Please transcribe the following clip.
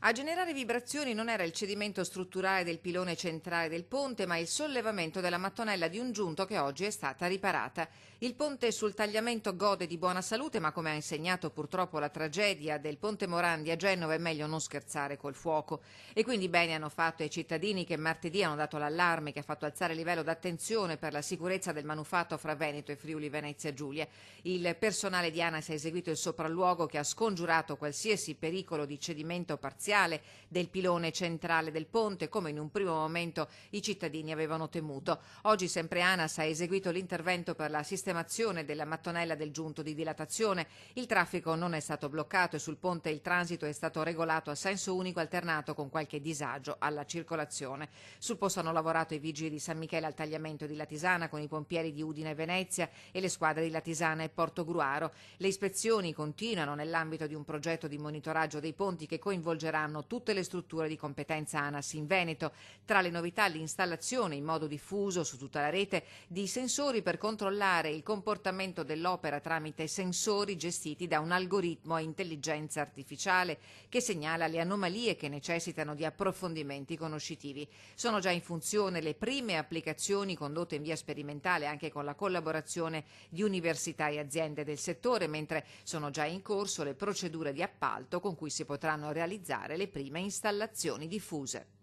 A generare vibrazioni non era il cedimento strutturale del pilone centrale del ponte, ma il sollevamento della mattonella di un giunto che oggi è stata riparata. Il ponte sul tagliamento gode di buona salute, ma come ha insegnato purtroppo la tragedia del Ponte Morandi a Genova è meglio non scherzare col fuoco. E quindi bene hanno fatto i cittadini che martedì hanno dato l'allarme che ha fatto alzare il livello d'attenzione per la sicurezza del manufatto fra Veneto e Friuli Venezia Giulia. Il personale di ANAS ha eseguito il sopralluogo che ha scongiurato qualsiasi pericolo di cedimento parziale del pilone centrale del ponte, come in un primo momento i cittadini avevano temuto. Oggi sempre ANAS ha eseguito l'intervento per la sistemazione della mattonella del giunto di dilatazione. Il traffico non è stato bloccato e sul ponte il transito è stato regolato a senso unico alternato con qualche disagio alla circolazione. Sul posto hanno lavorato i vigili di San Michele al tagliamento di Latisana con i pompieri di Udine e Venezia e le squadre di Latisana e Portogruaro. Le ispezioni continuano nell'ambito di un progetto di monitoraggio dei ponti che coinvolgerà tutte le strutture di competenza ANAS in Veneto. Tra le novità l'installazione in modo diffuso su tutta la rete di sensori per controllare il comportamento dell'opera tramite sensori gestiti da un algoritmo a intelligenza artificiale che segnala le anomalie che necessitano di approfondimenti conoscitivi. Sono già in funzione le prime applicazioni condotte in via sperimentale anche con la collaborazione di università e aziende del settore, mentre sono già in corso le procedure di appalto con cui si potranno realizzare le prime installazioni diffuse.